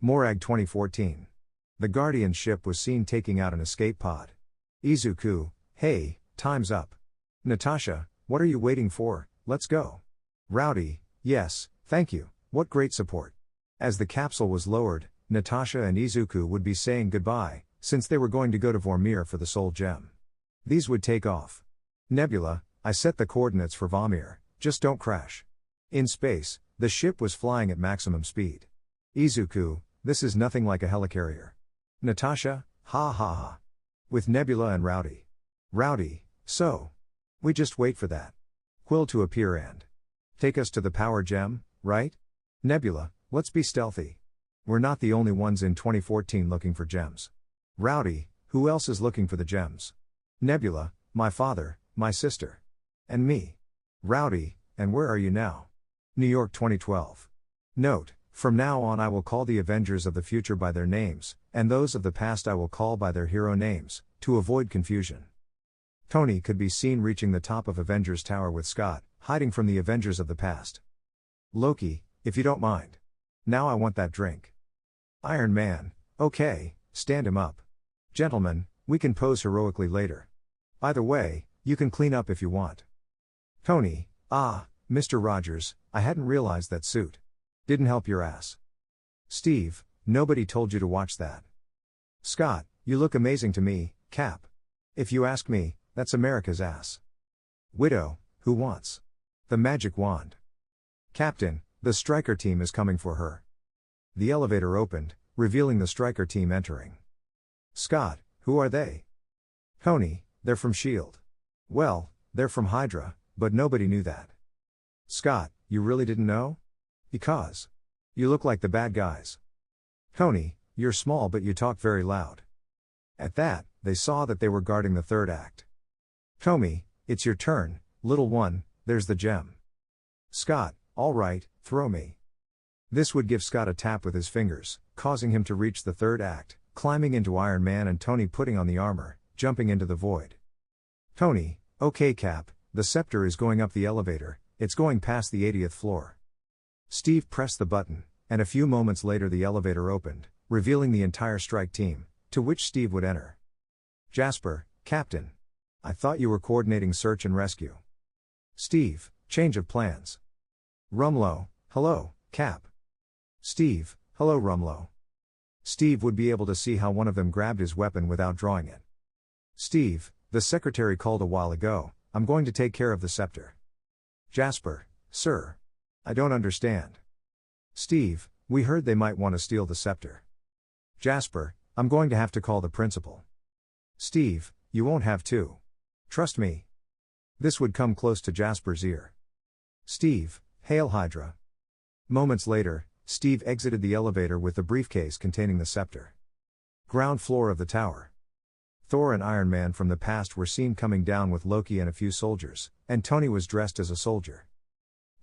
Morag 2014. The Guardian ship was seen taking out an escape pod. Izuku, hey, time's up. Natasha, what are you waiting for, let's go. Rowdy, yes, thank you, what great support. As the capsule was lowered, Natasha and Izuku would be saying goodbye, since they were going to go to Vormir for the Soul Gem. These would take off. Nebula, I set the coordinates for Vormir, just don't crash. In space, the ship was flying at maximum speed. Izuku, this is nothing like a helicarrier. Natasha, ha ha ha. With Nebula and Rowdy. Rowdy, so. We just wait for that Quill to appear and take us to the power gem, right? Nebula, let's be stealthy. We're not the only ones in 2014 looking for gems. Rowdy, who else is looking for the gems? Nebula, my father, my sister. And me. Rowdy, and where are you now? New York 2012. Note, from now on I will call the Avengers of the future by their names, and those of the past I will call by their hero names, to avoid confusion. Tony could be seen reaching the top of Avengers Tower with Scott, hiding from the Avengers of the past. Loki, if you don't mind. Now I want that drink. Iron Man, okay, stand him up. Gentlemen, we can pose heroically later. Either way, you can clean up if you want. Tony, Mr. Rogers, I hadn't realized that suit. Didn't help your ass. Steve, nobody told you to watch that. Scott, you look amazing to me, Cap. If you ask me, that's America's ass. Widow, who wants the magic wand? Captain, the Stryker team is coming for her. The elevator opened, revealing the Stryker team entering. Scott, who are they? Tony, they're from S.H.I.E.L.D. Well, they're from Hydra, but nobody knew that. Scott, you really didn't know? Because you look like the bad guys. Tony, you're small but you talk very loud. At that, they saw that they were guarding the third act. Tommy, it's your turn, little one, there's the gem. Scott, all right, throw me. This would give Scott a tap with his fingers, causing him to reach the third act, climbing into Iron Man and Tony putting on the armor, jumping into the void. Tony, okay Cap, the scepter is going up the elevator, it's going past the 80th floor. Steve pressed the button, and a few moments later the elevator opened, revealing the entire strike team, to which Steve would enter. Jasper, Captain. I thought you were coordinating search and rescue. Steve, change of plans. Rumlow, hello, Cap. Steve, hello Rumlow. Steve would be able to see how one of them grabbed his weapon without drawing it. Steve, the secretary called a while ago, I'm going to take care of the scepter. Jasper, sir. I don't understand. Steve, we heard they might want to steal the scepter. Jasper, I'm going to have to call the principal. Steve, you won't have to. Trust me. This would come close to Jasper's ear. Steve, hail Hydra. Moments later, Steve exited the elevator with the briefcase containing the scepter. Ground floor of the tower. Thor and Iron Man from the past were seen coming down with Loki and a few soldiers, and Tony was dressed as a soldier.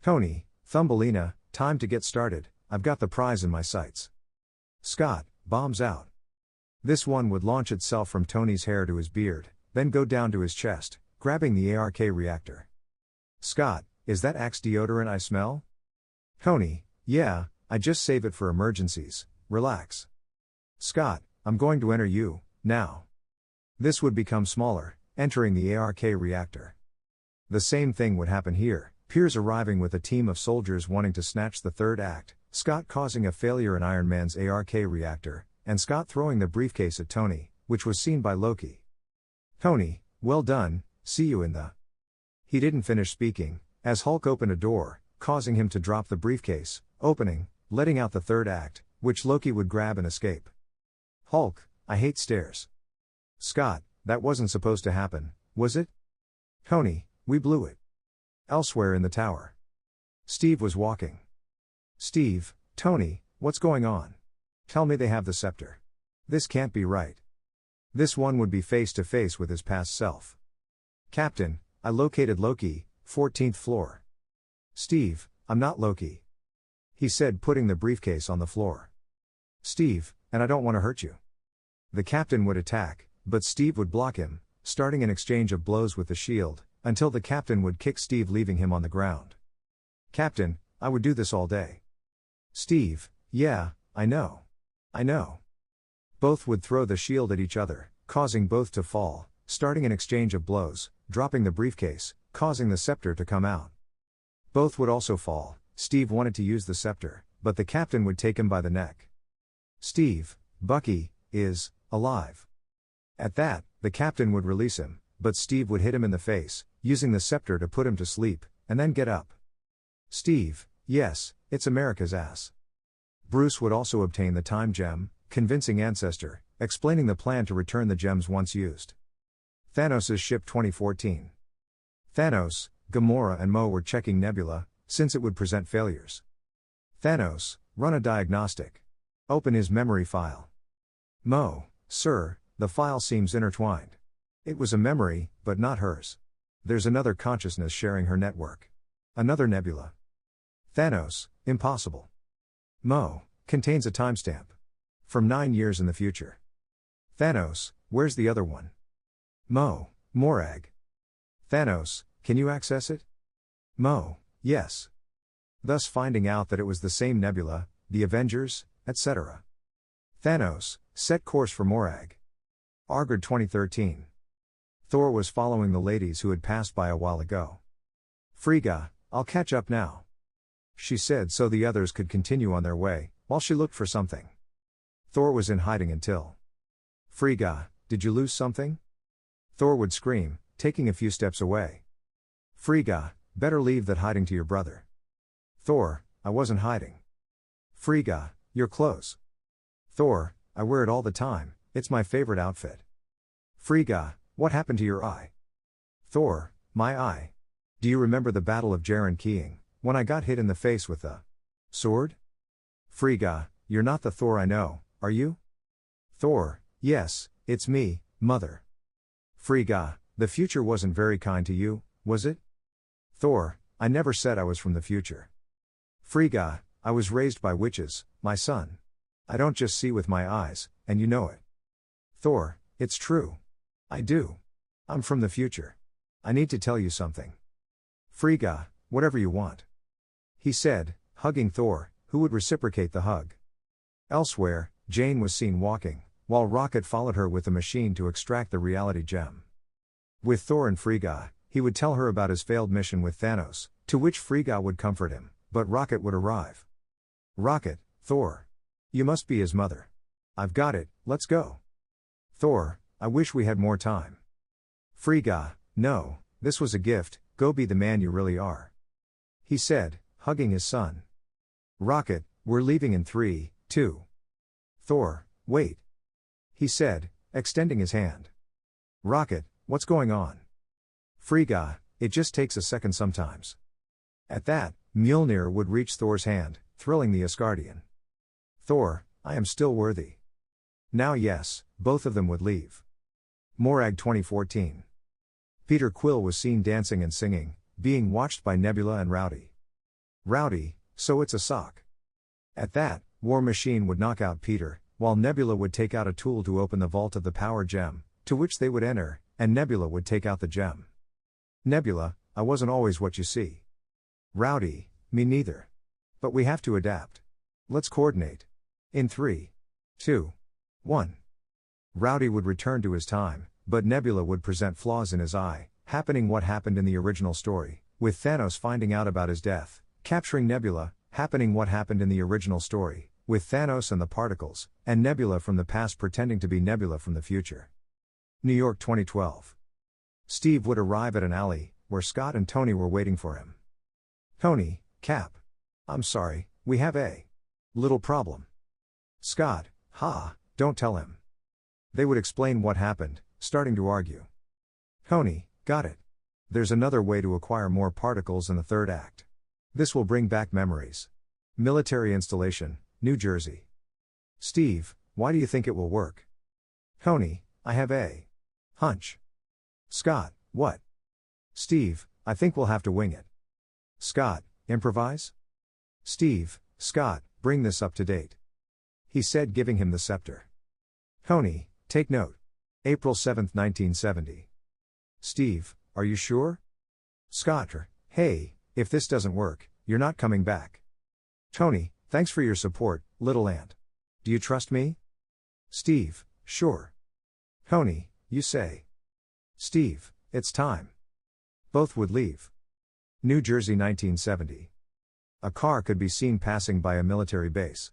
Tony, Thumbelina, time to get started, I've got the prize in my sights. Scott, bombs out. This one would launch itself from Tony's hair to his beard, then go down to his chest, grabbing the ARK reactor. Scott, is that Axe deodorant I smell? Tony, yeah, I just save it for emergencies, relax. Scott, I'm going to enter you, now. This would become smaller, entering the ARK reactor. The same thing would happen here, Piers arriving with a team of soldiers wanting to snatch the third act, Scott causing a failure in Iron Man's ARK reactor, and Scott throwing the briefcase at Tony, which was seen by Loki. Tony, well done, see you in the... He didn't finish speaking, as Hulk opened a door, causing him to drop the briefcase, opening, letting out the third act, which Loki would grab and escape. Hulk, I hate stairs. Scott, that wasn't supposed to happen, was it? Tony, we blew it. Elsewhere in the tower. Steve was walking. Steve, Tony, what's going on? Tell me they have the scepter. This can't be right. This one would be face to face with his past self. Captain, I located Loki, 14th floor. Steve, I'm not Loki. He said, putting the briefcase on the floor. Steve, and I don't want to hurt you. The captain would attack, but Steve would block him, starting an exchange of blows with the shield, until the captain would kick Steve, leaving him on the ground. Captain, I would do this all day. Steve, yeah, I know. I know. Both would throw the shield at each other, causing both to fall, starting an exchange of blows, dropping the briefcase, causing the scepter to come out. Both would also fall. Steve wanted to use the scepter, but the captain would take him by the neck. Steve, Bucky, is alive. At that, the captain would release him, but Steve would hit him in the face, using the scepter to put him to sleep, and then get up. Steve, yes, it's America's ass. Bruce would also obtain the time gem, convincing Ancestor, explaining the plan to return the gems once used. Thanos' ship 2014. Thanos, Gamora and Mo were checking Nebula, since it would present failures. Thanos, run a diagnostic. Open his memory file. Mo, sir, the file seems intertwined. It was a memory, but not hers. There's another consciousness sharing her network. Another Nebula. Thanos, impossible. Mo, contains a timestamp. From 9 years in the future. Thanos, where's the other one? Mo, Morag. Thanos, can you access it? Mo, yes. Thus finding out that it was the same Nebula, the Avengers, etc. Thanos, set course for Morag. Argard 2013. Thor was following the ladies who had passed by a while ago. Frigga, I'll catch up now. She said so the others could continue on their way, while she looked for something. Thor was in hiding until. Frigga, did you lose something? Thor would scream, taking a few steps away. Frigga, better leave that hiding to your brother. Thor, I wasn't hiding. Frigga, your clothes. Thor, I wear it all the time, it's my favorite outfit. Frigga, what happened to your eye? Thor, my eye. Do you remember the Battle of Jaren Keying, when I got hit in the face with the sword? Frigga, you're not the Thor I know, are you? Thor, yes, it's me, mother. Frigga, the future wasn't very kind to you, was it? Thor, I never said I was from the future. Frigga, I was raised by witches, my son. I don't just see with my eyes, and you know it. Thor, it's true. I do. I'm from the future. I need to tell you something. Frigga, whatever you want. He said, hugging Thor, who would reciprocate the hug. Elsewhere, Jane was seen walking, while Rocket followed her with a machine to extract the reality gem. With Thor and Frigga, he would tell her about his failed mission with Thanos, to which Frigga would comfort him, but Rocket would arrive. Rocket, Thor. You must be his mother. I've got it, let's go. Thor, I wish we had more time. Frigga, no, this was a gift, go be the man you really are. He said, hugging his son. Rocket, we're leaving in 3, 2. Thor, wait. He said, extending his hand. Rocket, what's going on? Frigga, it just takes a second sometimes. At that, Mjolnir would reach Thor's hand, thrilling the Asgardian. Thor, I am still worthy. Now yes, both of them would leave. Morag 2014. Peter Quill was seen dancing and singing, being watched by Nebula and Rowdy. Rowdy, so it's a sock. At that, War Machine would knock out Peter, while Nebula would take out a tool to open the vault of the power gem, to which they would enter, and Nebula would take out the gem. Nebula, I wasn't always what you see. Rowdy, me neither. But we have to adapt. Let's coordinate. In 3, 2, 1. Rowdy would return to his time, but Nebula would present flaws in his eye, happening what happened in the original story, with Thanos finding out about his death, capturing Nebula, happening what happened in the original story, with Thanos and the particles, and Nebula from the past pretending to be Nebula from the future. New York 2012. Steve would arrive at an alley, where Scott and Tony were waiting for him. Tony, Cap. I'm sorry, we have a little problem. Scott, don't tell him. They would explain what happened, starting to argue. Tony, got it. There's another way to acquire more particles in the third act. This will bring back memories. Military installation, New Jersey. Steve, why do you think it will work? Tony, I have a hunch. Scott, what? Steve, I think we'll have to wing it. Scott, improvise? Steve, Scott, bring this up to date. He said, giving him the scepter. Tony, take note. April 7, 1970. Steve, are you sure? Scott, hey, if this doesn't work, you're not coming back. Tony, thanks for your support, little ant. Do you trust me? Steve, sure. Tony, you say. Steve, it's time. Both would leave. New Jersey 1970. A car could be seen passing by a military base.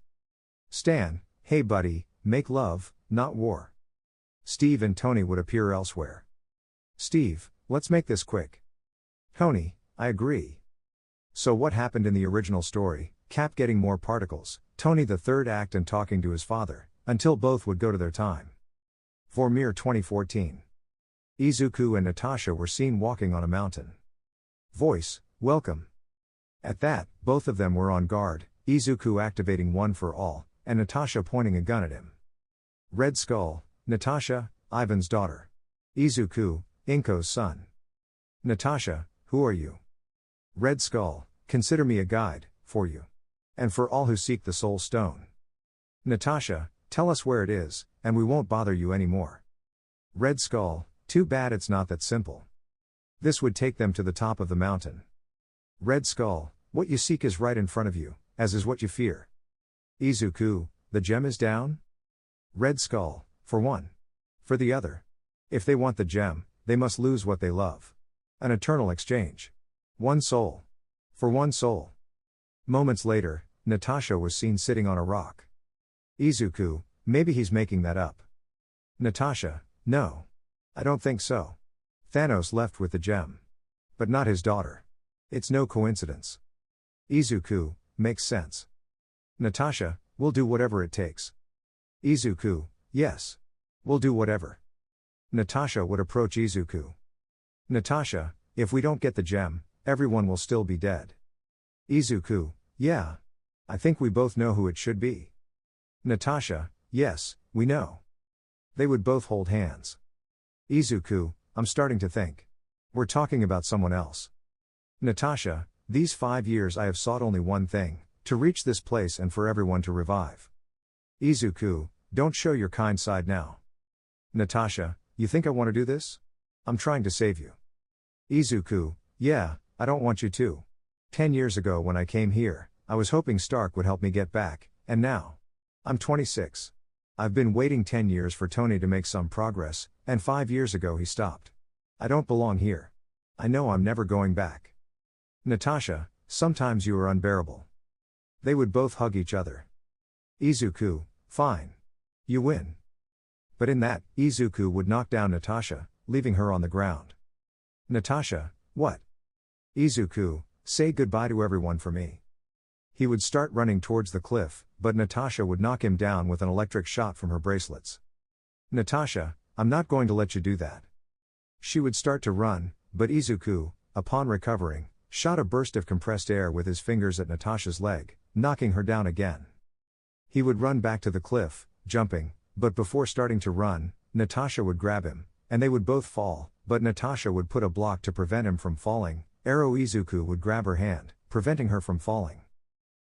Stan, hey buddy, make love, not war. Steve and Tony would appear elsewhere. Steve, let's make this quick. Tony, I agree. So what happened in the original story? Cap getting more particles, Tony the third act and talking to his father, until both would go to their time. Vormir 2014. Izuku and Natasha were seen walking on a mountain. Voice, welcome. At that, both of them were on guard, Izuku activating One for All, and Natasha pointing a gun at him. Red Skull, Natasha, Ivan's daughter. Izuku, Inko's son. Natasha, who are you? Red Skull, consider me a guide, for you. And for all who seek the Soul Stone. Natasha, tell us where it is, and we won't bother you anymore. Red Skull, too bad it's not that simple. This would take them to the top of the mountain. Red Skull, what you seek is right in front of you, as is what you fear. Izuku, the gem is down? Red Skull, for one. For the other. If they want the gem, they must lose what they love. An eternal exchange. One soul. For one soul. Moments later, Natasha was seen sitting on a rock. Izuku, maybe he's making that up. Natasha, no. I don't think so. Thanos left with the gem. But not his daughter. It's no coincidence. Izuku, makes sense. Natasha, we'll do whatever it takes. Izuku, yes. We'll do whatever. Natasha would approach Izuku. Natasha, if we don't get the gem, everyone will still be dead. Izuku, yeah. I think we both know who it should be. Natasha, yes, we know. They would both hold hands. Izuku, I'm starting to think. We're talking about someone else. Natasha, these 5 years I have sought only one thing, to reach this place and for everyone to revive. Izuku, don't show your kind side now. Natasha, you think I want to do this? I'm trying to save you. Izuku, yeah, I don't want you to. 10 years ago when I came here, I was hoping Stark would help me get back, and now. I'm 26. I've been waiting 10 years for Tony to make some progress, and 5 years ago he stopped. I don't belong here. I know I'm never going back. Natasha, sometimes you are unbearable. They would both hug each other. Izuku, fine. You win. But in that, Izuku would knock down Natasha, leaving her on the ground. Natasha, what? Izuku, say goodbye to everyone for me. He would start running towards the cliff, but Natasha would knock him down with an electric shot from her bracelets. Natasha, I'm not going to let you do that. She would start to run, but Izuku, upon recovering, shot a burst of compressed air with his fingers at Natasha's leg, knocking her down again. He would run back to the cliff, jumping, but before starting to run, Natasha would grab him, and they would both fall, but Natasha would put a block to prevent him from falling. Arrow Izuku would grab her hand, preventing her from falling.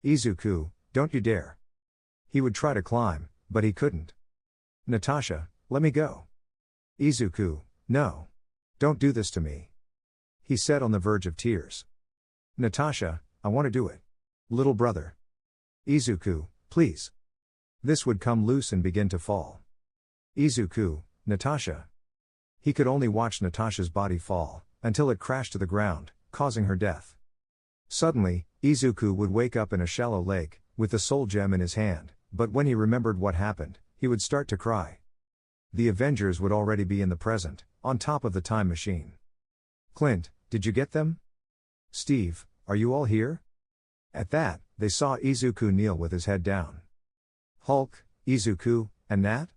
Izuku, don't you dare. He would try to climb, but he couldn't. Natasha, let me go. Izuku, no. Don't do this to me. He said on the verge of tears. Natasha, I want to do it. Little brother. Izuku, please. This would come loose and begin to fall. Izuku, Natasha. He could only watch Natasha's body fall, until it crashed to the ground, causing her death. Suddenly, Izuku would wake up in a shallow lake, with the soul gem in his hand, but when he remembered what happened, he would start to cry. The Avengers would already be in the present, on top of the time machine. Clint, did you get them? Steve, are you all here? At that, they saw Izuku kneel with his head down. Hulk, Izuku, and Nat?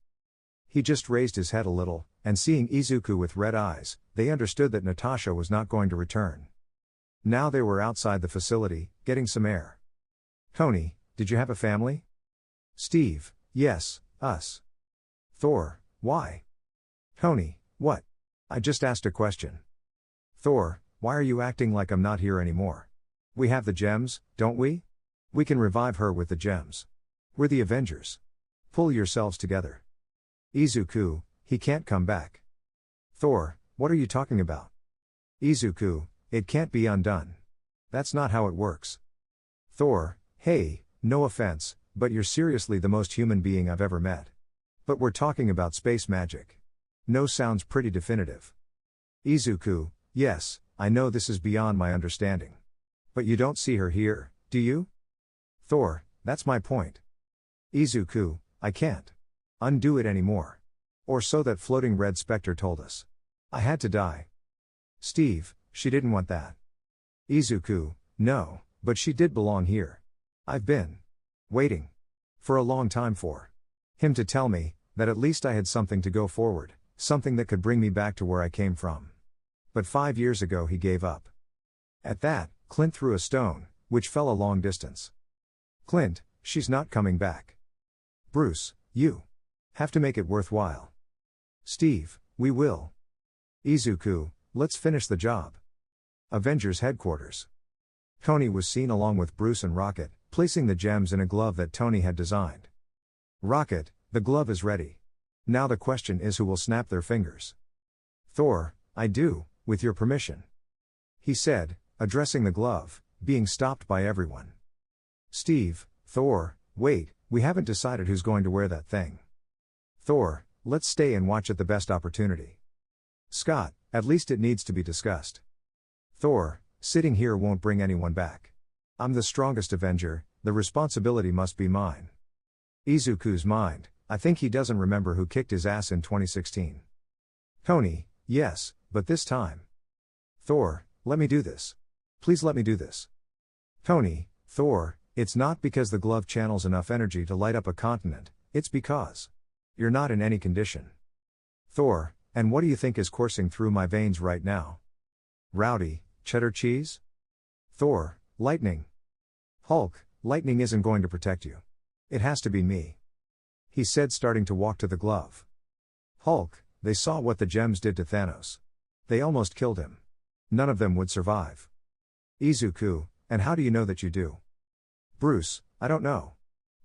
He just raised his head a little, and seeing Izuku with red eyes, they understood that Natasha was not going to return. Now they were outside the facility, getting some air. Tony, did you have a family? Steve, yes, us. Thor, why? Tony, what? I just asked a question. Thor, why are you acting like I'm not here anymore? We have the gems, don't we? We can revive her with the gems. We're the Avengers. Pull yourselves together. Izuku, he can't come back. Thor, what are you talking about? Izuku, it can't be undone. That's not how it works. Thor, hey, no offense, but you're seriously the most human being I've ever met. But we're talking about space magic. No sounds pretty definitive. Izuku, yes, I know this is beyond my understanding. But you don't see her here, do you? Thor, that's my point. Izuku, I can't undo it anymore. Or so that floating red specter told us. I had to die. Steve, she didn't want that. Izuku, no, but she did belong here. I've been waiting for a long time for him to tell me that at least I had something to go forward, something that could bring me back to where I came from. But 5 years ago he gave up. At that, Clint threw a stone, which fell a long distance. Clint, she's not coming back. Bruce, you have to make it worthwhile. Steve, we will. Izuku, let's finish the job. Avengers headquarters. Tony was seen along with Bruce and Rocket, placing the gems in a glove that Tony had designed. Rocket, the glove is ready. Now the question is who will snap their fingers. Thor, I do, with your permission. He said, addressing the glove, being stopped by everyone. Steve, Thor, wait, we haven't decided who's going to wear that thing. Thor, let's stay and watch at the best opportunity. Scott, at least it needs to be discussed. Thor, sitting here won't bring anyone back. I'm the strongest Avenger, the responsibility must be mine. Izuku's mind, I think he doesn't remember who kicked his ass in 2016. Tony, yes, but this time. Thor, let me do this. Please let me do this. Tony, Thor, it's not because the glove channels enough energy to light up a continent, it's because you're not in any condition. Thor, and what do you think is coursing through my veins right now? Rowdy, cheddar cheese? Thor, lightning. Hulk, lightning isn't going to protect you. It has to be me. He said, starting to walk to the glove. Hulk, they saw what the gems did to Thanos. They almost killed him. None of them would survive. Izuku, and how do you know that you do? Bruce, I don't know.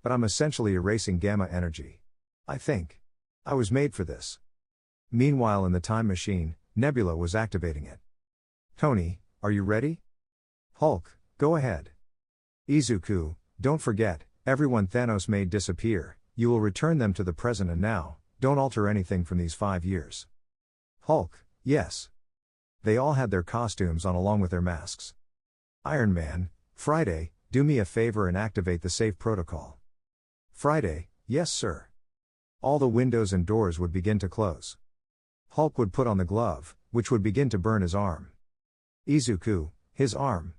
But I'm essentially erasing gamma energy. I think I was made for this. Meanwhile, in the time machine, Nebula was activating it. Tony, are you ready? Hulk, go ahead. Izuku, don't forget, everyone Thanos made disappear, you will return them to the present and now, don't alter anything from these 5 years. Hulk, yes. They all had their costumes on along with their masks. Iron Man, Friday, do me a favor and activate the safe protocol. Friday, yes sir. All the windows and doors would begin to close. Hulk would put on the glove, which would begin to burn his arm. Izuku, his arm.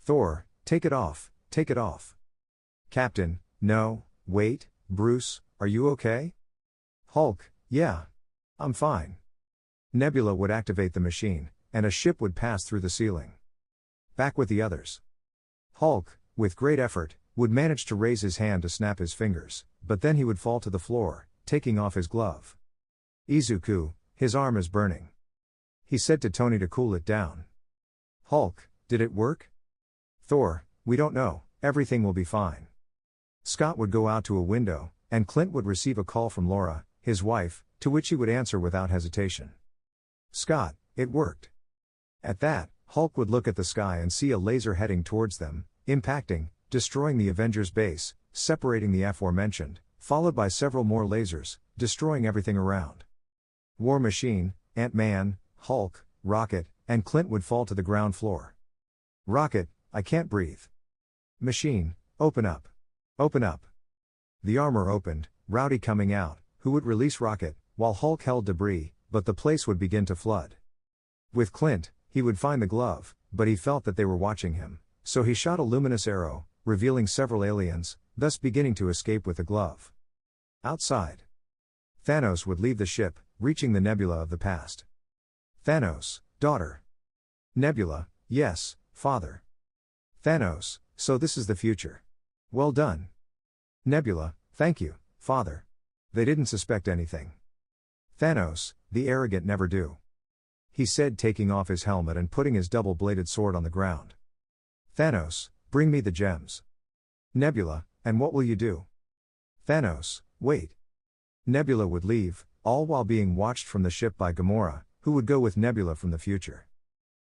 Thor, take it off, take it off. Captain, no, wait, Bruce, are you okay? Hulk, yeah. I'm fine. Nebula would activate the machine, and a ship would pass through the ceiling. Back with the others. Hulk, with great effort, would manage to raise his hand to snap his fingers, but then he would fall to the floor, taking off his glove. Izuku, his arm is burning. He said to Tony to cool it down. Hulk, did it work? Thor, we don't know, everything will be fine. Scott would go out to a window, and Clint would receive a call from Laura, his wife, to which he would answer without hesitation. Scott, it worked. At that, Hulk would look at the sky and see a laser heading towards them, impacting, destroying the Avengers base, separating the aforementioned, followed by several more lasers, destroying everything around. War Machine, Ant-Man, Hulk, Rocket, and Clint would fall to the ground floor. Rocket, I can't breathe. Machine, open up. Open up. The armor opened, Rowdy coming out, who would release Rocket, while Hulk held debris, but the place would begin to flood. With Clint, he would find the glove, but he felt that they were watching him, so he shot a luminous arrow, revealing several aliens, thus beginning to escape with the glove. Outside, Thanos would leave the ship, reaching the Nebula of the past. Thanos, daughter. Nebula, yes, father. Thanos, so this is the future. Well done. Nebula, thank you, father. They didn't suspect anything. Thanos, the arrogant never do. He said, taking off his helmet and putting his double-bladed sword on the ground. Thanos, bring me the gems. Nebula, and what will you do? Thanos, wait. Nebula would leave, all while being watched from the ship by Gamora, who would go with Nebula from the future.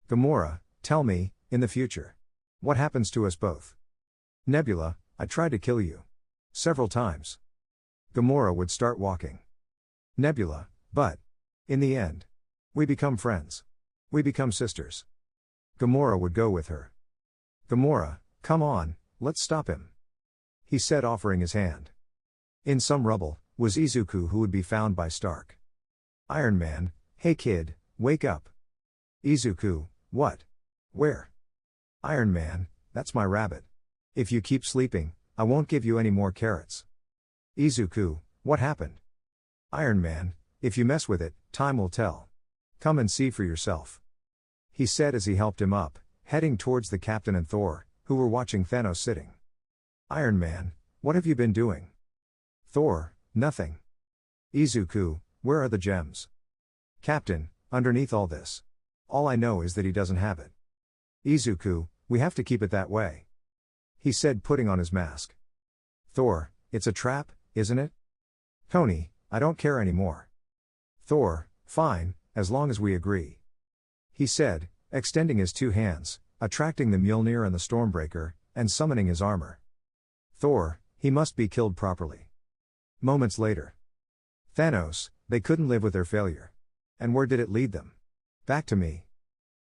Gamora, tell me, in the future, what happens to us both? Nebula, I tried to kill you. Several times. Gamora would start walking. Nebula, but. In the end. We become friends. We become sisters. Gamora would go with her. Gamora, come on, let's stop him. He said, offering his hand. In some rubble, was Izuku, who would be found by Stark. Iron Man, hey kid, wake up. Izuku, what? Where? Iron Man, that's my rabbit. If you keep sleeping, I won't give you any more carrots. Izuku, what happened? Iron Man, if you mess with it, time will tell. Come and see for yourself. He said as he helped him up, heading towards the captain and Thor, who were watching Thanos sitting. Iron Man, what have you been doing? Thor, nothing. Izuku, where are the gems? Captain, underneath all this. All I know is that he doesn't have it. Izuku, we have to keep it that way. He said, putting on his mask. Thor, it's a trap, isn't it? Tony, I don't care anymore. Thor, fine, as long as we agree. He said, extending his two hands, attracting the Mjolnir and the Stormbreaker, and summoning his armor. Thor, he must be killed properly. Moments later. Thanos, they couldn't live with their failure. And where did it lead them? Back to me.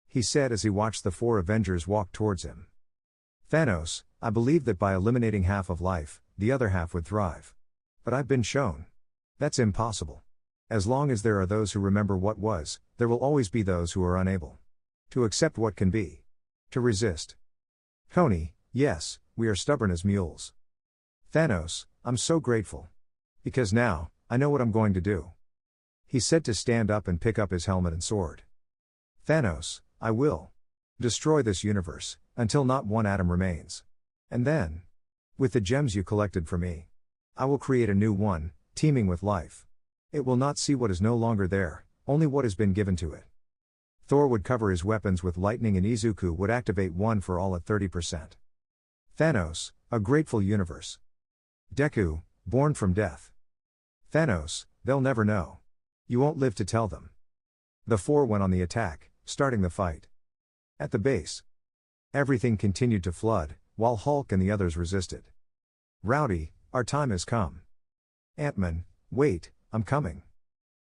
He said as he watched the 4 Avengers walk towards him. Thanos, I believed that by eliminating half of life, the other half would thrive. But I've been shown. That's impossible. As long as there are those who remember what was, there will always be those who are unable to accept what can be. To resist. Tony, yes, we are stubborn as mules. Thanos, I'm so grateful. Because now, I know what I'm going to do. He said to stand up and pick up his helmet and sword. Thanos, I will destroy this universe, until not one atom remains. And then, with the gems you collected for me, I will create a new one, teeming with life. It will not see what is no longer there, only what has been given to it. Thor would cover his weapons with lightning and Izuku would activate One for All at 30%. Thanos, a grateful universe. Deku, born from death. Thanos, they'll never know. You won't live to tell them. The 4 went on the attack, starting the fight. At the base. Everything continued to flood, while Hulk and the others resisted. Rowdy, our time has come. Ant-Man, wait, I'm coming.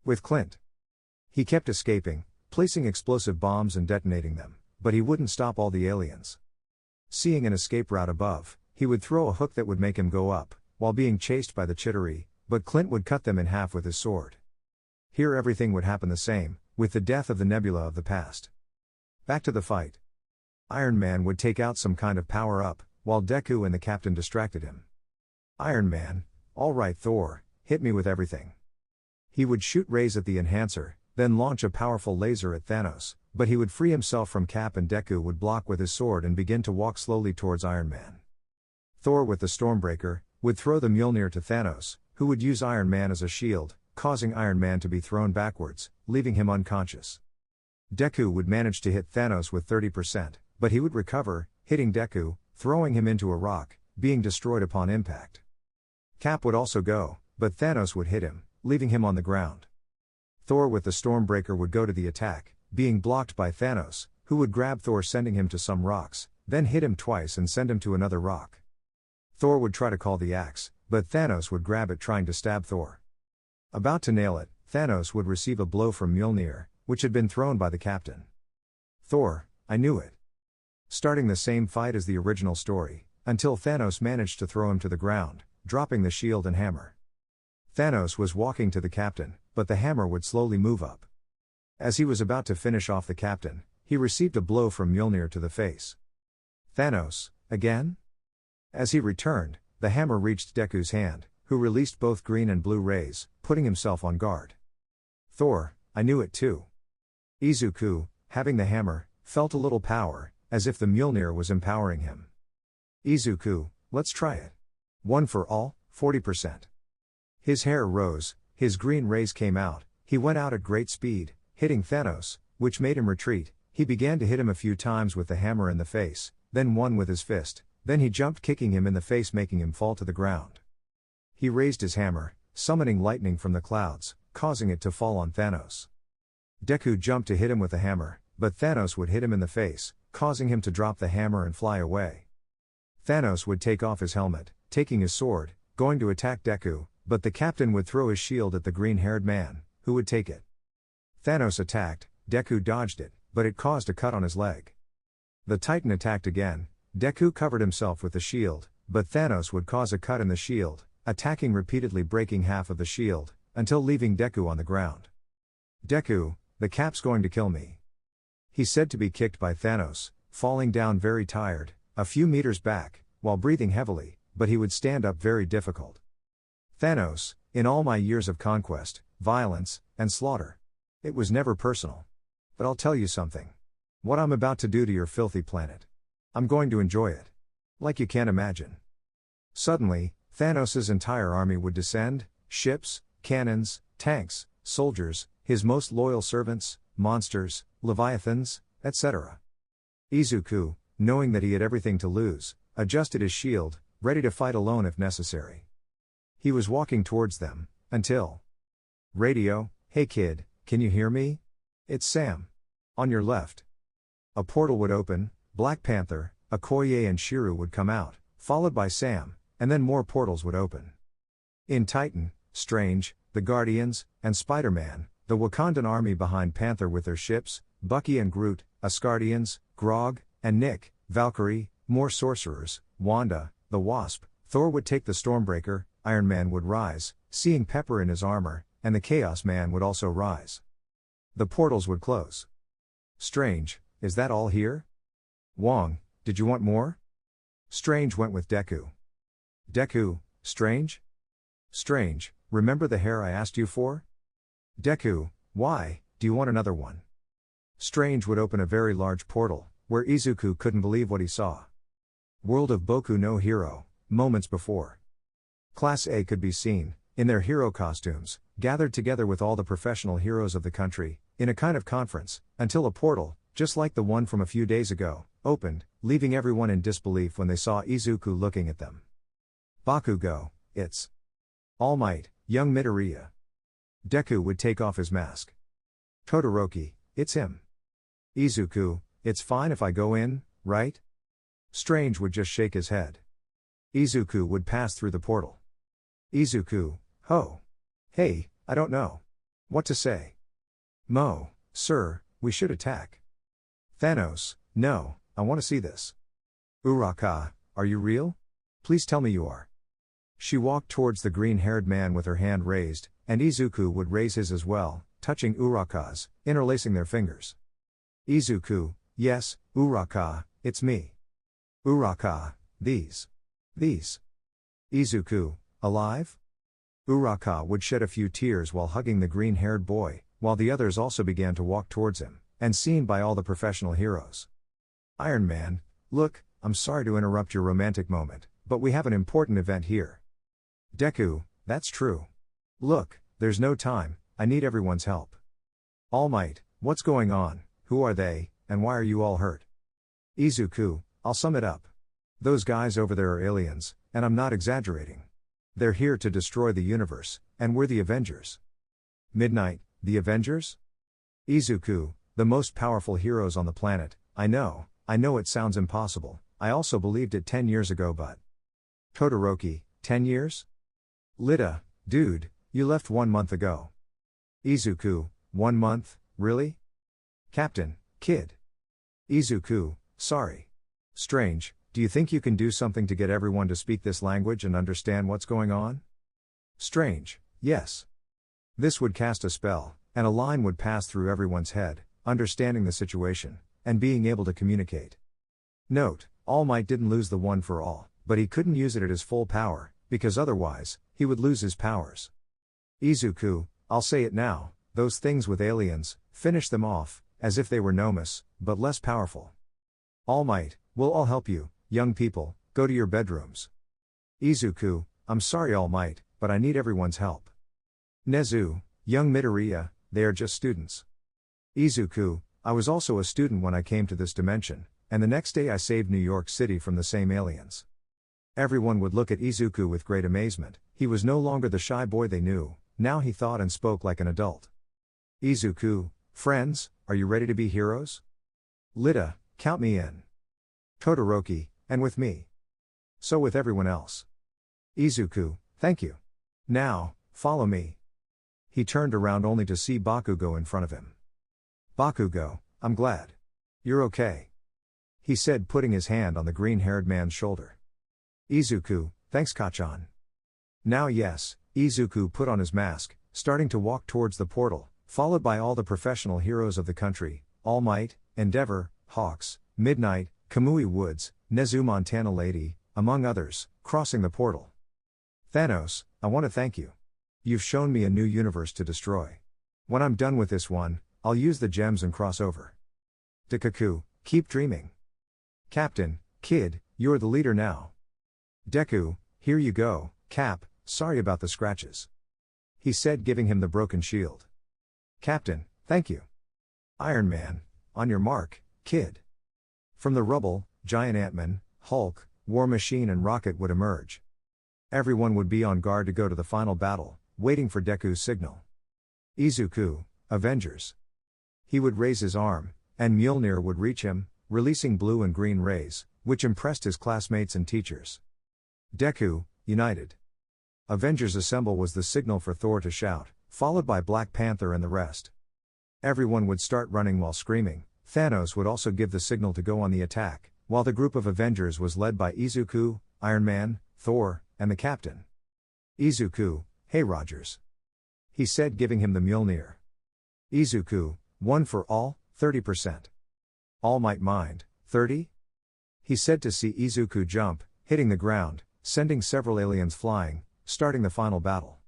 With Clint. He kept escaping, placing explosive bombs and detonating them, but he wouldn't stop all the aliens. Seeing an escape route above, he would throw a hook that would make him go up, while being chased by the Chittery, but Clint would cut them in half with his sword. Here everything would happen the same, with the death of the Nebula of the past. Back to the fight. Iron Man would take out some kind of power-up, while Deku and the captain distracted him. Iron Man, all right Thor, hit me with everything. He would shoot rays at the enhancer, then launch a powerful laser at Thanos, but he would free himself from Cap and Deku would block with his sword and begin to walk slowly towards Iron Man. Thor with the Stormbreaker, would throw the Mjolnir to Thanos, who would use Iron Man as a shield, causing Iron Man to be thrown backwards, leaving him unconscious. Deku would manage to hit Thanos with 30%, but he would recover, hitting Deku, throwing him into a rock, being destroyed upon impact. Cap would also go, but Thanos would hit him, leaving him on the ground. Thor with the Stormbreaker would go to the attack, being blocked by Thanos, who would grab Thor sending him to some rocks, then hit him twice and send him to another rock. Thor would try to call the axe, but Thanos would grab it trying to stab Thor. About to nail it, Thanos would receive a blow from Mjolnir, which had been thrown by the captain. Thor, I knew it. Starting the same fight as the original story, until Thanos managed to throw him to the ground, dropping the shield and hammer. Thanos was walking to the captain, but the hammer would slowly move up. As he was about to finish off the captain, he received a blow from Mjolnir to the face. Thanos, again? As he returned, the hammer reached Deku's hand, who released both green and blue rays, putting himself on guard. Thor, I knew it too. Izuku, having the hammer, felt a little power, as if the Mjolnir was empowering him. Izuku, let's try it. One for all, 40%. His hair rose, his green rays came out, he went out at great speed, hitting Thanos, which made him retreat. He began to hit him a few times with the hammer in the face, then one with his fist, then he jumped kicking him in the face making him fall to the ground. He raised his hammer, summoning lightning from the clouds, causing it to fall on Thanos. Deku jumped to hit him with the hammer, but Thanos would hit him in the face, causing him to drop the hammer and fly away. Thanos would take off his helmet, taking his sword, going to attack Deku, but the captain would throw his shield at the green-haired man, who would take it. Thanos attacked, Deku dodged it, but it caused a cut on his leg. The Titan attacked again, Deku covered himself with the shield, but Thanos would cause a cut in the shield, attacking repeatedly, breaking half of the shield, until leaving Deku on the ground. Deku, the Cap's going to kill me. He said to be kicked by Thanos, falling down very tired, a few meters back, while breathing heavily, but he would stand up very difficult. Thanos, in all my years of conquest, violence, and slaughter. It was never personal. But I'll tell you something. What I'm about to do to your filthy planet. I'm going to enjoy it. Like you can't imagine. Suddenly, Thanos' entire army would descend, ships, cannons, tanks, soldiers, his most loyal servants, monsters, leviathans, etc. Izuku, knowing that he had everything to lose, adjusted his shield, ready to fight alone if necessary. He was walking towards them, until... Radio, hey kid, can you hear me? It's Sam. On your left. A portal would open, Black Panther, Okoye and Shiru would come out, followed by Sam, and then more portals would open. In Titan, Strange, the Guardians, and Spider-Man, the Wakandan army behind Panther with their ships, Bucky and Groot, Asgardians, Grog, and Nick, Valkyrie, more sorcerers, Wanda, the Wasp, Thor would take the Stormbreaker, Iron Man would rise, seeing Pepper in his armor, and the Chaos Man would also rise. The portals would close. Strange, is that all here? Wong, did you want more? Strange went with Deku. Deku, Strange? Strange, remember the hair I asked you for? Deku, why, do you want another one? Strange would open a very large portal, where Izuku couldn't believe what he saw. World of Boku no Hero, moments before. Class A could be seen, in their hero costumes, gathered together with all the professional heroes of the country, in a kind of conference, until a portal, just like the one from a few days ago, opened, leaving everyone in disbelief when they saw Izuku looking at them. Bakugo, it's All Might, young Midoriya. Deku would take off his mask. Todoroki, it's him. Izuku, it's fine if I go in, right? Strange would just shake his head. Izuku would pass through the portal. Izuku, ho. Hey, I don't know what to say. Mo, sir, we should attack. Thanos, no, I want to see this. Uraka, are you real? Please tell me you are. She walked towards the green-haired man with her hand raised, and Izuku would raise his as well, touching Uraka's, interlacing their fingers. Izuku, yes, Uraka, it's me. Uraka, these. Izuku, alive? Uraka would shed a few tears while hugging the green-haired boy, while the others also began to walk towards him, and seen by all the professional heroes. Iron Man, look, I'm sorry to interrupt your romantic moment, but we have an important event here. Deku, that's true. Look, there's no time, I need everyone's help. All Might, what's going on, who are they, and why are you all hurt? Izuku, I'll sum it up. Those guys over there are aliens, and I'm not exaggerating. They're here to destroy the universe, and we're the Avengers. Midnight, the Avengers? Izuku, the most powerful heroes on the planet, I know it sounds impossible, I also believed it 10 years ago but... Todoroki, 10 years? Lita, dude, you left 1 month ago. Izuku, 1 month, really? Captain, kid. Izuku, sorry. Strange, do you think you can do something to get everyone to speak this language and understand what's going on? Strange, yes. This would cast a spell, and a line would pass through everyone's head, understanding the situation, and being able to communicate. Note, All Might didn't lose the One for All, but he couldn't use it at his full power, because otherwise, he would lose his powers. Izuku, I'll say it now, those things with aliens, finish them off, as if they were Nomus, but less powerful. All Might, we'll all help you, young people, go to your bedrooms. Izuku, I'm sorry All Might, but I need everyone's help. Nezu, young Midoriya, they are just students. Izuku, I was also a student when I came to this dimension, and the next day I saved New York City from the same aliens. Everyone would look at Izuku with great amazement, he was no longer the shy boy they knew, now he thought and spoke like an adult. Izuku, friends, are you ready to be heroes? Lita, count me in. Todoroki, and with me. So with everyone else. Izuku, Thank you. Now, follow me. He turned around only to see Bakugo in front of him. Bakugo, I'm glad. You're okay. He said, putting his hand on the green-haired man's shoulder. Izuku, thanks Kachan. Now yes, Izuku put on his mask, starting to walk towards the portal, followed by all the professional heroes of the country, All Might, Endeavor, Hawks, Midnight, Kamui Woods, Nezu Montana Lady, among others, crossing the portal. Thanos, I want to thank you. You've shown me a new universe to destroy. When I'm done with this one, I'll use the gems and cross over. Deku, keep dreaming. Captain, Kid, you're the leader now. Deku, here you go, Cap, sorry about the scratches. He said, giving him the broken shield. Captain, thank you. Iron Man, on your mark, Kid. From the rubble, Giant Ant-Man, Hulk, War Machine and Rocket would emerge. Everyone would be on guard to go to the final battle, waiting for Deku's signal. Izuku, Avengers. He would raise his arm, and Mjolnir would reach him, releasing blue and green rays, which impressed his classmates and teachers. Deku, United. Avengers Assemble was the signal for Thor to shout, followed by Black Panther and the rest. Everyone would start running while screaming. Thanos would also give the signal to go on the attack, while the group of Avengers was led by Izuku, Iron Man, Thor, and the Captain. Izuku, hey Rogers. He said, giving him the Mjolnir. Izuku, one for all, 30%. All Might mind, 30? He said to see Izuku jump, hitting the ground, sending several aliens flying, starting the final battle.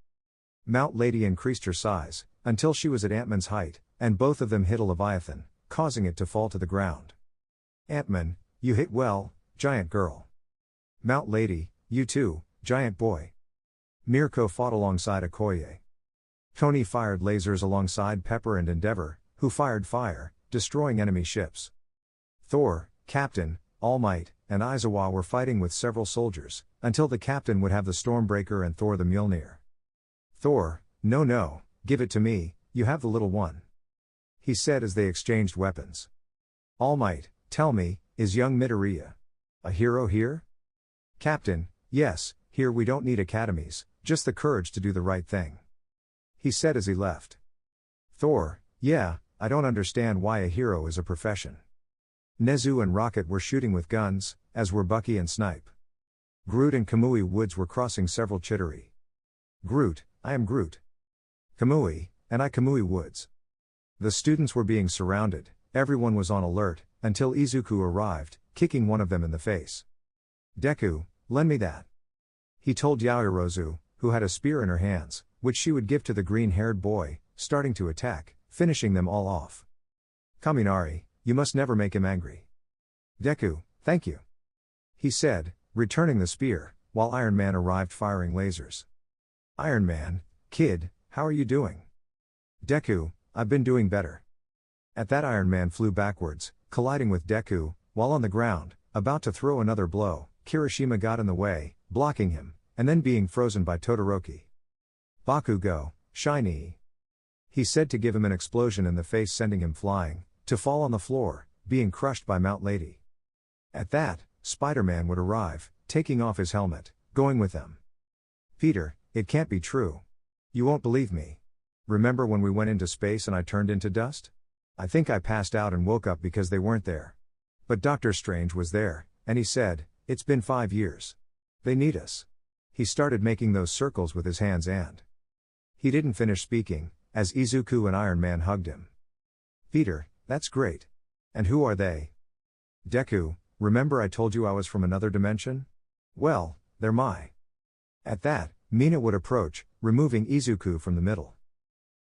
Mount Lady increased her size, until she was at Ant-Man's height, and both of them hit a Leviathan, causing it to fall to the ground. Ant-Man, you hit well, giant girl. Mount Lady, you too, giant boy. Mirko fought alongside Okoye. Tony fired lasers alongside Pepper and Endeavor, who fired fire, destroying enemy ships. Thor, Captain, All Might, and Aizawa were fighting with several soldiers, until the Captain would have the Stormbreaker and Thor the Mjolnir. Thor, no, give it to me, you have the little one. He said as they exchanged weapons. All Might, tell me, is young Midoriya a hero here? Captain, yes, here we don't need academies, just the courage to do the right thing. He said as he left. Thor, yeah, I don't understand why a hero is a profession. Nezu and Rocket were shooting with guns, as were Bucky and Snipe. Groot and Kamui Woods were crossing several Chittery. Groot, I am Groot. Kamui, and I Kamui Woods. The students were being surrounded, everyone was on alert, until Izuku arrived, kicking one of them in the face. Deku, lend me that. He told Yaoyorozu, who had a spear in her hands, which she would give to the green-haired boy, starting to attack, finishing them all off. Kaminari, you must never make him angry. Deku, thank you. He said, returning the spear, while Iron Man arrived firing lasers. Iron Man, Kid, how are you doing? Deku, I've been doing better. At that Iron Man flew backwards, colliding with Deku, while on the ground, about to throw another blow. Kirishima got in the way, blocking him, and then being frozen by Todoroki. Bakugo, shiny. He said to give him an explosion in the face, sending him flying, to fall on the floor, being crushed by Mount Lady. At that, Spider-Man would arrive, taking off his helmet, going with them. Peter, it can't be true. You won't believe me. Remember when we went into space and I turned into dust? I think I passed out and woke up because they weren't there. But Doctor Strange was there, and he said, it's been 5 years. They need us. He started making those circles with his hands and... He didn't finish speaking, as Izuku and Iron Man hugged him. Peter, that's great. And who are they? Deku, remember I told you I was from another dimension? Well, they're my... At that, Mina would approach, removing Izuku from the middle.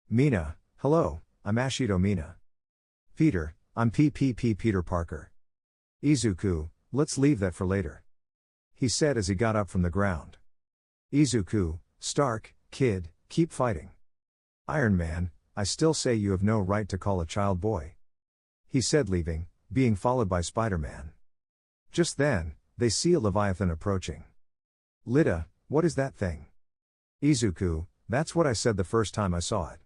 Mina, hello, I'm Ashido Mina. Peter, I'm PPP Peter Parker. Izuku, let's leave that for later. He said as he got up from the ground. Izuku, Stark, Kid, keep fighting. Iron Man, I still say you have no right to call a child boy. He said, leaving, being followed by Spider-Man. Just then, they see a Leviathan approaching. Lita, what is that thing? Izuku, that's what I said the first time I saw it.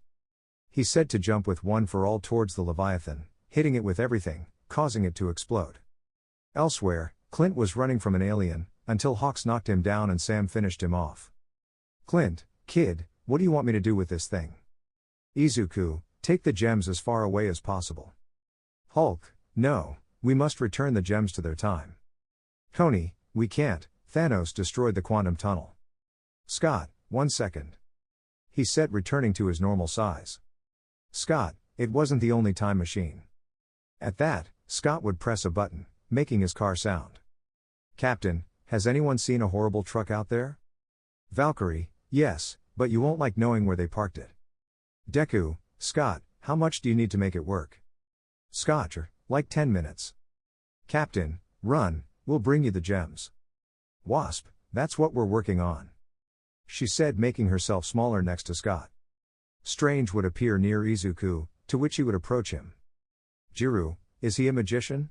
He said to jump with one for all towards the Leviathan, hitting it with everything, causing it to explode. Elsewhere, Clint was running from an alien, until Hawks knocked him down and Sam finished him off. Clint, kid, what do you want me to do with this thing? Izuku, take the gems as far away as possible. Hulk, no, we must return the gems to their time. Tony, we can't, Thanos destroyed the quantum tunnel. Scott, 1 second. He said, returning to his normal size. Scott, it wasn't the only time machine. At that, Scott would press a button, making his car sound. Captain, has anyone seen a horrible truck out there? Valkyrie, yes, but you won't like knowing where they parked it. Deku, Scott, how much do you need to make it work? Scott, like 10 minutes. Captain, run, we'll bring you the gems. Wasp, that's what we're working on. She said, making herself smaller next to Scott. Strange would appear near Izuku, to which he would approach him. Jiru, is he a magician?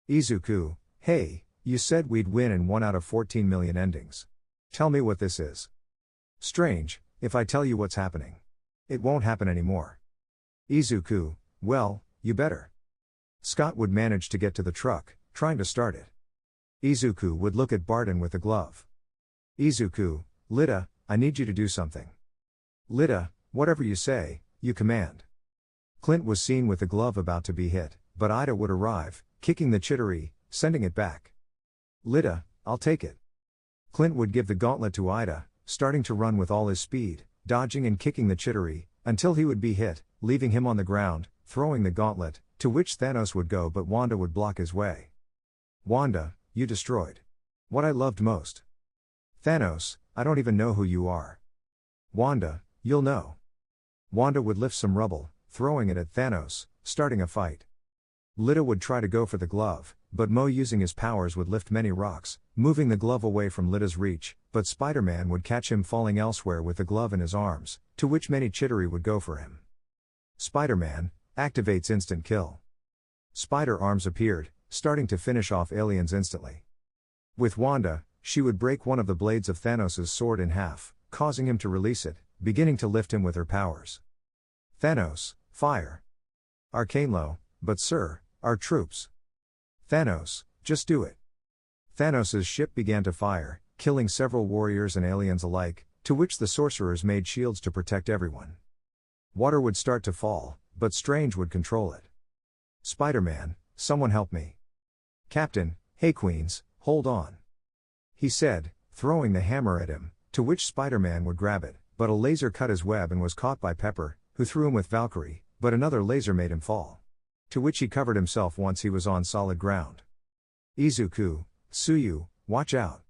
Izuku, hey, you said we'd win in 1 out of 14 million endings. Tell me what this is. Strange, if I tell you what's happening. It won't happen anymore. Izuku, well, you better. Scott would manage to get to the truck, trying to start it. Izuku would look at Barton with a glove. Izuku, Lita, I need you to do something. Lita, whatever you say, you command. Clint was seen with the glove about to be hit, but Ida would arrive, kicking the chittery, sending it back. Lita, I'll take it. Clint would give the gauntlet to Ida, starting to run with all his speed, dodging and kicking the chittery, until he would be hit, leaving him on the ground, throwing the gauntlet, to which Thanos would go, but Wanda would block his way. Wanda, you destroyed what I loved most. Thanos, I don't even know who you are. Wanda, you'll know. Wanda would lift some rubble, throwing it at Thanos, starting a fight. Lita would try to go for the glove, but Mo using his powers would lift many rocks, moving the glove away from Lita's reach, but Spider-Man would catch him falling elsewhere with the glove in his arms, to which many chittery would go for him. Spider-Man activates instant kill. Spider arms appeared, starting to finish off aliens instantly. With Wanda, she would break one of the blades of Thanos' sword in half, causing him to release it, beginning to lift him with her powers. Thanos, fire. Arcane low, but sir, our troops. Thanos, just do it. Thanos' ship began to fire, killing several warriors and aliens alike, to which the sorcerers made shields to protect everyone. Water would start to fall, but Strange would control it. Spider-Man, someone help me. Captain, hey Queens, hold on. He said, throwing the hammer at him, to which Spider-Man would grab it, but a laser cut his web and was caught by Pepper, who threw him with Valkyrie, but another laser made him fall. To which he covered himself once he was on solid ground. Izuku, Tsuyu, watch out.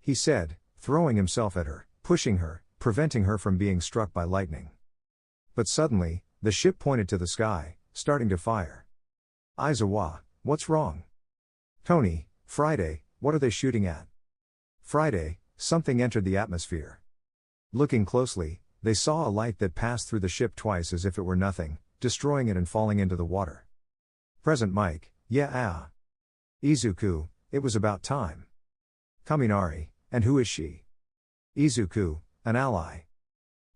He said, throwing himself at her, pushing her, preventing her from being struck by lightning. But suddenly, the ship pointed to the sky, starting to fire. Aizawa, what's wrong? Tony, Friday, what are they shooting at? Friday, something entered the atmosphere. Looking closely, they saw a light that passed through the ship twice as if it were nothing, destroying it and falling into the water. Present Mike, yeah. Izuku, it was about time. Kaminari, and who is she? Izuku, an ally.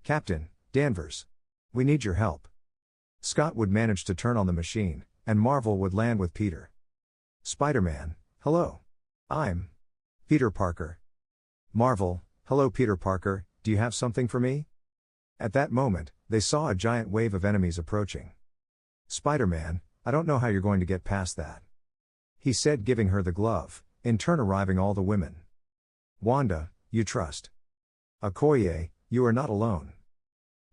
Captain, Danvers. We need your help. Scott would manage to turn on the machine, and Marvel would land with Peter. Spider-Man, hello. I'm Peter Parker. Marvel, hello Peter Parker, do you have something for me? At that moment, they saw a giant wave of enemies approaching. Spider-Man, I don't know how you're going to get past that. He said, giving her the glove, in turn arriving all the women. Wanda, you trust. Okoye, you are not alone.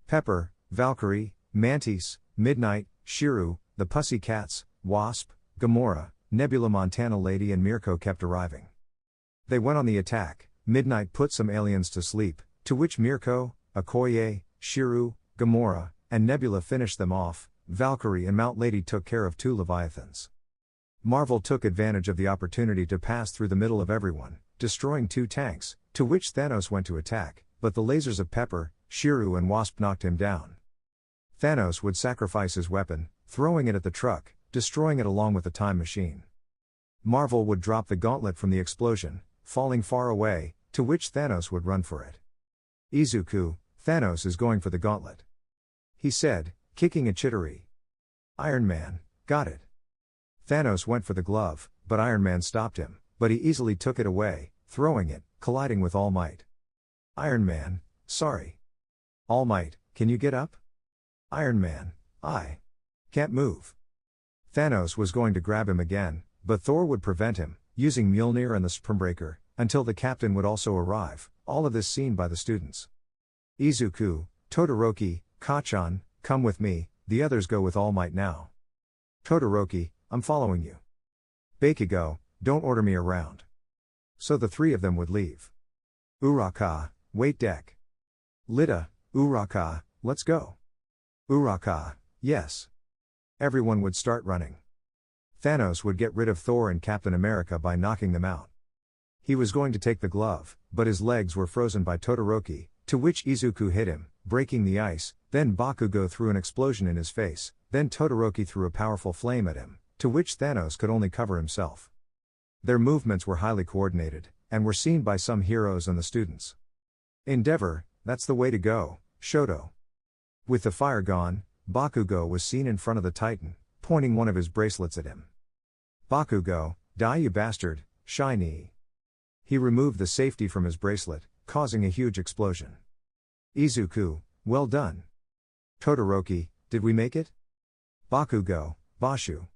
Pepper, Valkyrie, Mantis, Midnight, Shiru, the Pussycats, Wasp, Gamora, Nebula Montana Lady and Mirko kept arriving. They went on the attack. Midnight put some aliens to sleep, to which Mirko, Okoye, Shiru, Gamora, and Nebula finished them off. Valkyrie and Mount Lady took care of 2 Leviathans. Marvel took advantage of the opportunity to pass through the middle of everyone, destroying 2 tanks, to which Thanos went to attack, but the lasers of Pepper, Shiru and Wasp knocked him down. Thanos would sacrifice his weapon, throwing it at the truck, destroying it along with the time machine. Marvel would drop the gauntlet from the explosion, falling far away, to which Thanos would run for it. Izuku, Thanos is going for the gauntlet. He said, kicking a chittery. Iron Man, got it. Thanos went for the glove, but Iron Man stopped him, but he easily took it away, throwing it, colliding with All Might. Iron Man, sorry. All Might, can you get up? Iron Man, I can't move. Thanos was going to grab him again, but Thor would prevent him, using Mjolnir and the Stormbreaker, until the captain would also arrive, all of this seen by the students. Izuku, Todoroki, Kacchan, come with me, the others go with All Might now. Todoroki, I'm following you. Bakugo, don't order me around. So the three of them would leave. Uraka, wait Dek. Lita, Uraka, let's go. Uraka, yes. Everyone would start running. Thanos would get rid of Thor and Captain America by knocking them out. He was going to take the glove, but his legs were frozen by Todoroki, to which Izuku hit him, breaking the ice, then Bakugo threw an explosion in his face, then Todoroki threw a powerful flame at him, to which Thanos could only cover himself. Their movements were highly coordinated, and were seen by some heroes and the students. Endeavor, that's the way to go, Shoto. With the fire gone, Bakugo was seen in front of the Titan, pointing one of his bracelets at him. Bakugo, die you bastard, shiny. He removed the safety from his bracelet, causing a huge explosion. Izuku, well done. Todoroki, did we make it? Bakugo, Bashu.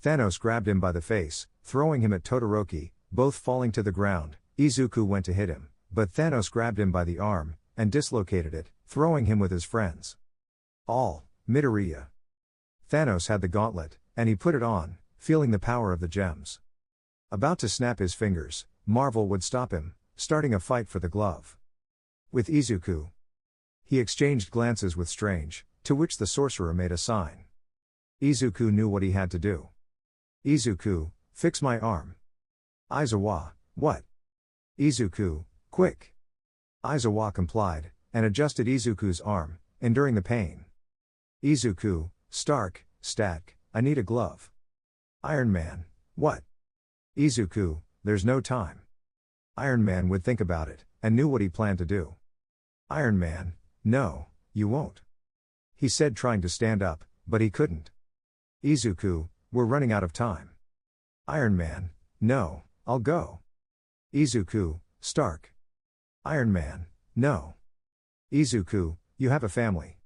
Thanos grabbed him by the face, throwing him at Todoroki, both falling to the ground. Izuku went to hit him, but Thanos grabbed him by the arm, and dislocated it, throwing him with his friends. All, Midoriya. Thanos had the gauntlet, and he put it on, feeling the power of the gems. About to snap his fingers, Marvel would stop him, starting a fight for the glove. With Izuku. He exchanged glances with Strange, to which the sorcerer made a sign. Izuku knew what he had to do. Izuku, fix my arm. Aizawa, what? Izuku, quick. Aizawa complied, and adjusted Izuku's arm, enduring the pain. Izuku, Stark, Stack, I need a glove. Iron Man, what? Izuku, there's no time. Iron Man would think about it, and knew what he planned to do. Iron Man, no, you won't. He said, trying to stand up, but he couldn't. Izuku, we're running out of time. Iron Man, no, I'll go. Izuku, Stark. Iron Man, no. Izuku, you have a family.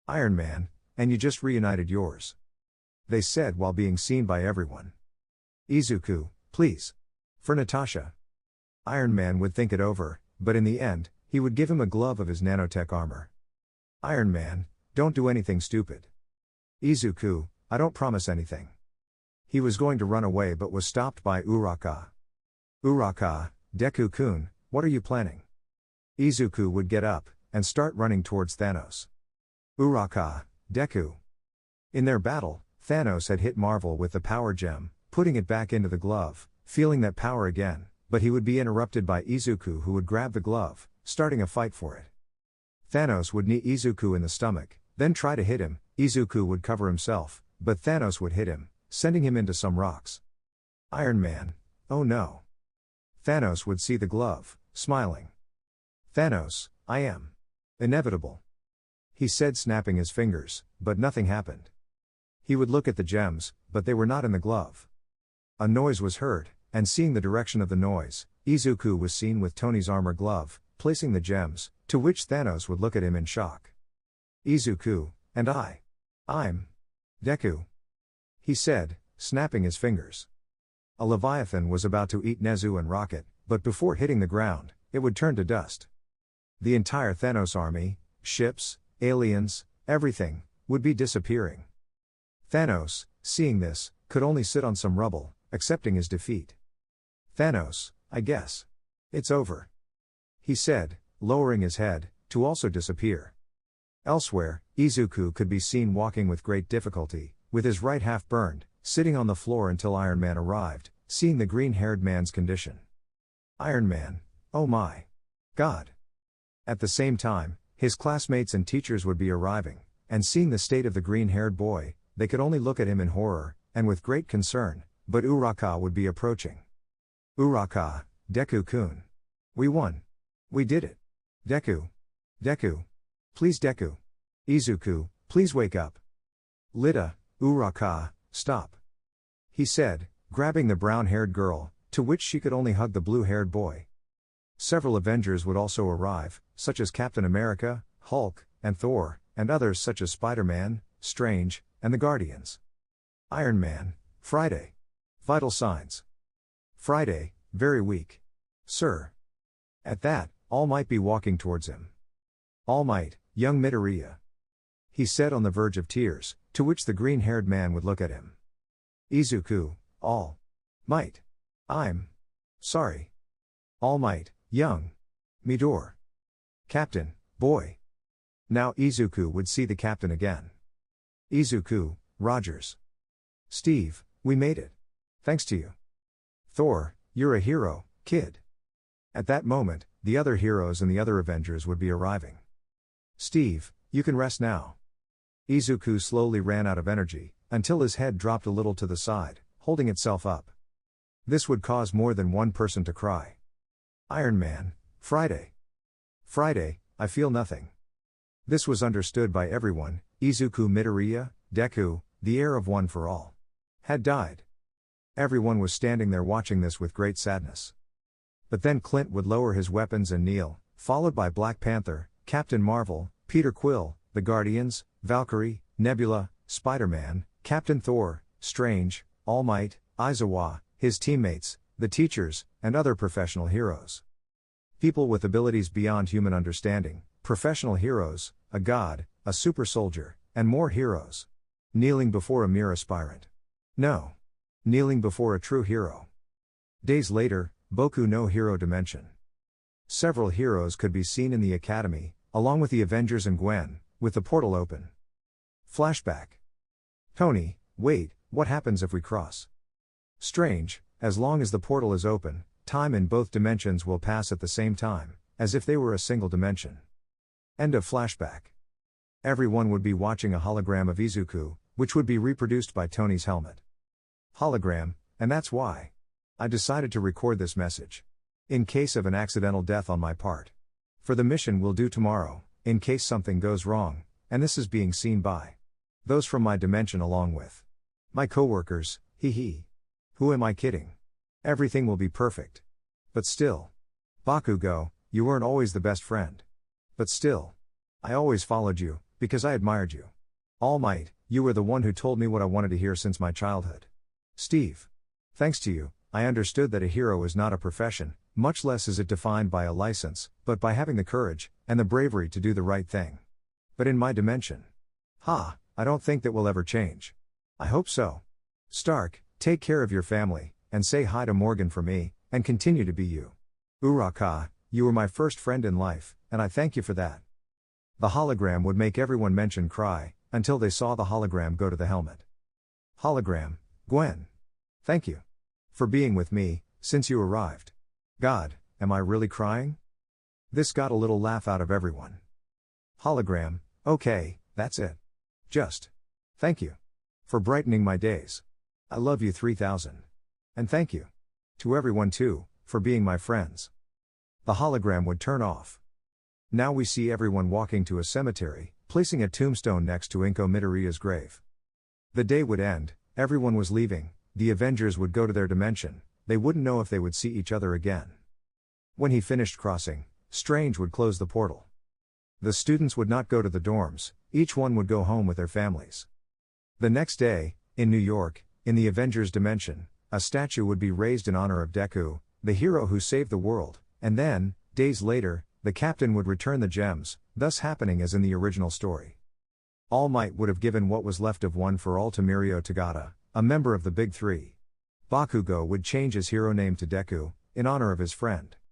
Iron Man, and you just reunited yours. They said while being seen by everyone. Izuku, please. For Natasha. Iron Man would think it over, but in the end, he would give him a glove of his nanotech armor. Iron Man, don't do anything stupid. Izuku, I don't promise anything. He was going to run away but was stopped by Uraka. Uraka, Deku-kun, what are you planning? Izuku would get up, and start running towards Thanos. Uraka, Deku. In their battle, Thanos had hit Marvel with the power gem, putting it back into the glove, feeling that power again, but he would be interrupted by Izuku, who would grab the glove, starting a fight for it. Thanos would knee Izuku in the stomach, then try to hit him. Izuku would cover himself, but Thanos would hit him, sending him into some rocks. Iron Man, oh no. Thanos would see the glove, smiling. Thanos, I am inevitable. He said, snapping his fingers, but nothing happened. He would look at the gems, but they were not in the glove. A noise was heard, and seeing the direction of the noise, Izuku was seen with Tony's armor glove, placing the gems, to which Thanos would look at him in shock. Izuku, and I'm Deku. He said, snapping his fingers. A Leviathan was about to eat Nezu and Rocket, but before hitting the ground, it would turn to dust. The entire Thanos army, ships, aliens, everything, would be disappearing. Thanos, seeing this, could only sit on some rubble, accepting his defeat. Thanos, I guess. It's over. He said, lowering his head, to also disappear. Elsewhere, Izuku could be seen walking with great difficulty, with his right half burned, sitting on the floor until Iron Man arrived, seeing the green-haired man's condition. Iron Man, oh my God. At the same time, his classmates and teachers would be arriving, and seeing the state of the green-haired boy, they could only look at him in horror, and with great concern, but Uraka would be approaching. Uraka, Deku-kun. We won. We did it. Deku. Deku. Please Deku. Izuku, please wake up. Lita, Uraka, stop. He said, grabbing the brown-haired girl, to which she could only hug the blue-haired boy. Several Avengers would also arrive, such as Captain America, Hulk, and Thor, and others such as Spider-Man, Strange, and the Guardians. Iron Man, Friday. Vital signs. Friday, very weak. Sir. At that, All Might be walking towards him. All Might, young Midoriya. He said on the verge of tears, to which the green-haired man would look at him. Izuku, All Might. I'm sorry. All Might, young Midor. Captain, boy. Now Izuku would see the captain again. Izuku, Rogers. Steve, we made it. Thanks to you. Thor, you're a hero, kid. At that moment, the other heroes and the other Avengers would be arriving. Steve, you can rest now. Izuku slowly ran out of energy, until his head dropped a little to the side, holding itself up. This would cause more than one person to cry. Iron Man, Friday. Friday, I feel nothing. This was understood by everyone. Izuku Midoriya, Deku, the heir of One for All, had died. Everyone was standing there watching this with great sadness. But then Clint would lower his weapons and kneel, followed by Black Panther, Captain Marvel, Peter Quill, the Guardians, Valkyrie, Nebula, Spider-Man, Captain Thor, Strange, All Might, Aizawa, his teammates, the teachers, and other professional heroes. People with abilities beyond human understanding, professional heroes, a god, a super soldier, and more heroes. Kneeling before a mere aspirant. No. Kneeling before a true hero. Days later, Boku no Hero Dimension. Several heroes could be seen in the academy, along with the Avengers and Gwen, with the portal open. Flashback. Tony, wait, what happens if we cross? Strange, as long as the portal is open, time in both dimensions will pass at the same time, as if they were a single dimension. End of flashback. Everyone would be watching a hologram of Izuku, which would be reproduced by Tony's helmet. Hologram, and that's why I decided to record this message. In case of an accidental death on my part. For the mission we'll do tomorrow, in case something goes wrong, and this is being seen by those from my dimension along with my coworkers, hee. Who am I kidding? Everything will be perfect. But still. Bakugo, you weren't always the best friend. But still. I always followed you, because I admired you. All Might, you were the one who told me what I wanted to hear since my childhood. Steve. Thanks to you, I understood that a hero is not a profession, much less is it defined by a license, but by having the courage, and the bravery to do the right thing. But in my dimension. I don't think that will ever change. I hope so. Stark, take care of your family, and say hi to Morgan for me, and continue to be you. Uraka, you were my first friend in life, and I thank you for that. The hologram would make everyone mention cry, until they saw the hologram go to the helmet. Hologram, Gwen. Thank you. For being with me, since you arrived. God, am I really crying? This got a little laugh out of everyone. Hologram, okay, that's it. Just. Thank you. For brightening my days. I love you 3000. And thank you. To everyone too, for being my friends. The hologram would turn off. Now we see everyone walking to a cemetery, placing a tombstone next to Inko Midoriya's grave. The day would end, everyone was leaving, the Avengers would go to their dimension, they wouldn't know if they would see each other again. When he finished crossing, Strange would close the portal. The students would not go to the dorms, each one would go home with their families. The next day, in New York, in the Avengers dimension, a statue would be raised in honor of Deku, the hero who saved the world, and then, days later, the captain would return the gems, thus happening as in the original story. All Might would have given what was left of One for All to Mirio Tagata, a member of the Big Three. Bakugo would change his hero name to Deku, in honor of his friend.